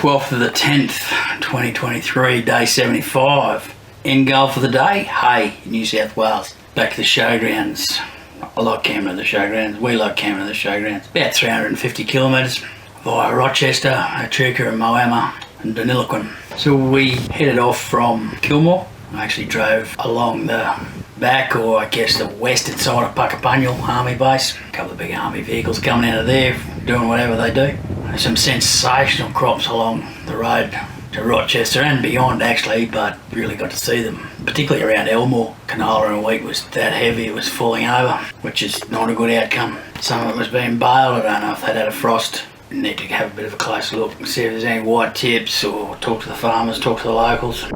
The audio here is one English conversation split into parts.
12th of the 10th, 2023, day 75. End goal for the day, Hay, New South Wales. Back to the showgrounds. I like camping at the showgrounds. We like camping at the showgrounds. About 350 kilometres via Rochester, Echuca and Moama and Deniliquin. So we headed off from Kilmore. I actually drove along the back, or I guess the western side of Puckapunyal Army Base. A couple of big army vehicles coming out of there, doing whatever they do. Some sensational crops along the road to Rochester and beyond actually, but really got to see them, particularly around Elmore. Canola and wheat was that heavy it was falling over, which is not a good outcome. Some of it was being baled. I don't know if they'd had a frost. Need to have a bit of a closer look and see if there's any white tips, or talk to the farmers, talk to the locals.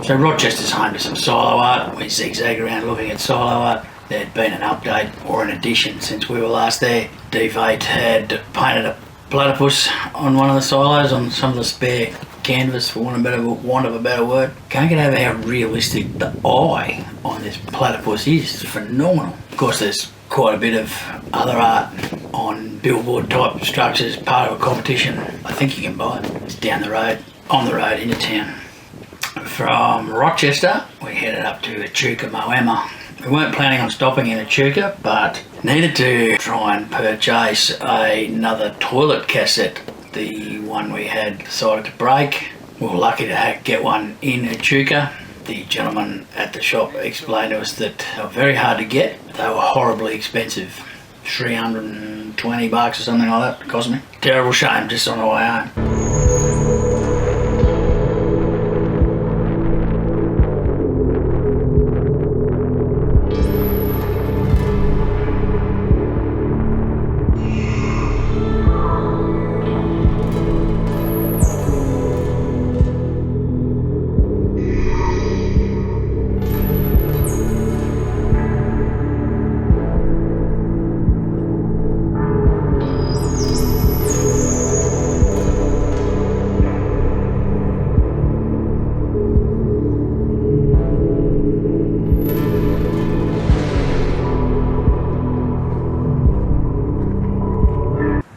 So Rochester's home to some silo art. We zigzag around looking at silo art. There'd been an update or an addition since we were last there. Dv8 had painted a platypus on one of the silos on some of the spare canvas, for want of a better word. Can't get over how realistic the eye on this platypus is. It's phenomenal. Of course, there's quite a bit of other art on billboard type structures, part of a competition. I think you can buy it. It's down the road, on the road into town. From Rochester, we headed up to Echuca Moama. We weren't planning on stopping in Echuca, but needed to try and purchase another toilet cassette. The one we had decided to break. We were lucky to get one in Echuca. The gentleman at the shop explained to us that they were very hard to get. They were horribly expensive. $320 or something like that it cost me. Terrible shame, just on the way home.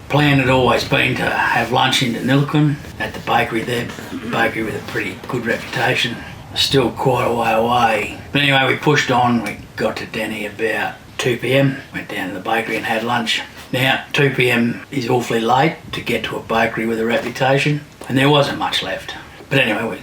Plan had always been to have lunch in Deniliquin at the bakery there. Bakery with a pretty good reputation. Still quite a way away. But anyway, we pushed on. We got to Denny about 2 p.m. Went down to the bakery and had lunch. Now, 2 p.m. is awfully late to get to a bakery with a reputation, and there wasn't much left. But anyway,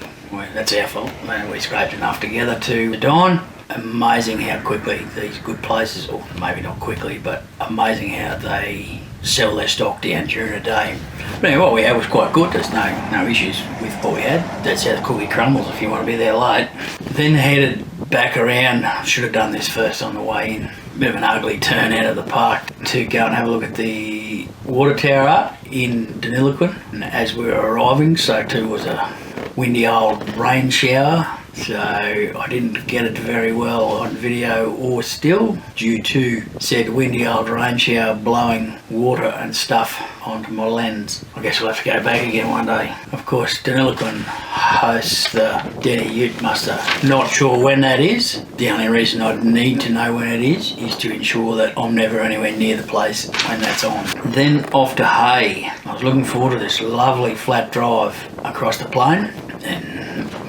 that's our fault. We scraped enough together to dawn. Amazing how quickly these good places, or maybe not quickly, but amazing how they sell their stock down during the day. But anyway, what we had was quite good. There's no issues with what we had. That's how the cookie crumbles if you want to be there late. Then headed back around. Should have done this first on the way in. Bit of an ugly turn out of the park to go and have a look at the water tower art in Deniliquin. And as we were arriving, so too was a windy old rain shower. So I didn't get it very well on video or still, due to said windy old rain shower blowing water and stuff onto my lens. I guess we'll have to go back again one day. Of course, Deniliquin hosts the Denny Ute Muster. Not sure when that is. The only reason I'd need to know when it is to ensure that I'm never anywhere near the place when that's on. Then off to Hay. I was looking forward to this lovely flat drive across the plain. And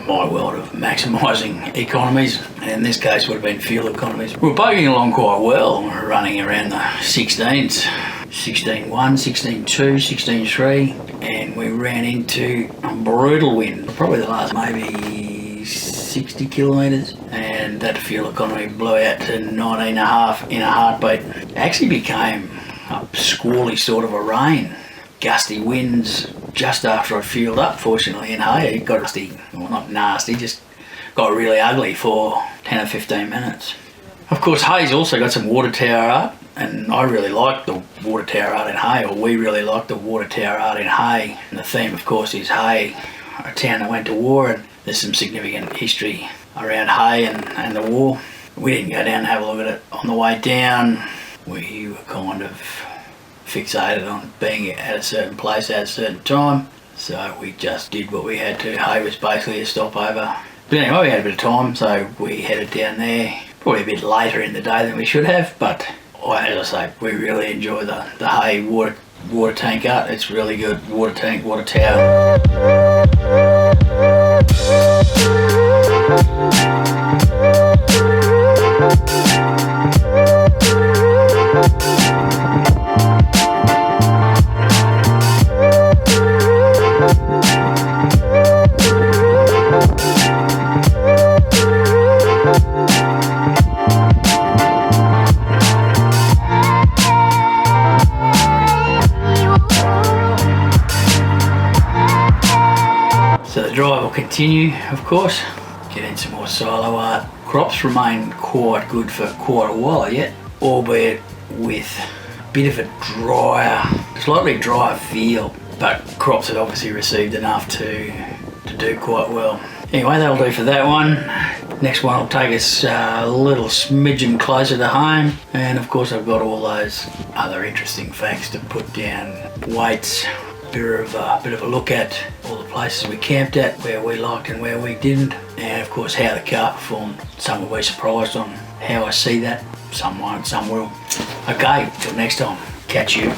my world of maximising economies, and in this case would have been fuel economies. We were bugging along quite well. We were running around the 16s, 16.1, 16.2, 16.3, and we ran into a brutal wind. Probably the last maybe 60 kilometres, and that fuel economy blew out to 19.5 in a heartbeat. It actually became a squally sort of a rain. Gusty winds just after I fueled up, fortunately, in Hay. It got nasty, well, not nasty, just got really ugly for 10 or 15 minutes. Of course, Hay's also got some water tower art, and I really like the water tower art in Hay, or we really like the water tower art in Hay. And the theme, of course, is Hay, a town that went to war, and there's some significant history around Hay and the war. We didn't go down and have a look at it on the way down. We were kind of fixated on being at a certain place at a certain time, so we just did what we had to. Hay was basically a stopover. But anyway, we had a bit of time, so we headed down there, probably a bit later in the day than we should have, but as I say, we really enjoy the Hay water tank art. It's really good. Water tank, water tower. So the drive will continue, of course. Get in some more silo art. Crops remain quite good for quite a while yet, albeit with a bit of a drier, slightly drier feel, but crops had obviously received enough to do quite well. Anyway, that'll do for that one. Next one will take us a little smidgen closer to home, and of course I've got all those other interesting facts to put down. Weights, bit of a look at all the places we camped at, where we liked and where we didn't, and of course how the car performed. Some will be surprised on how I see that, some won't, some will. Okay, till next time, catch you.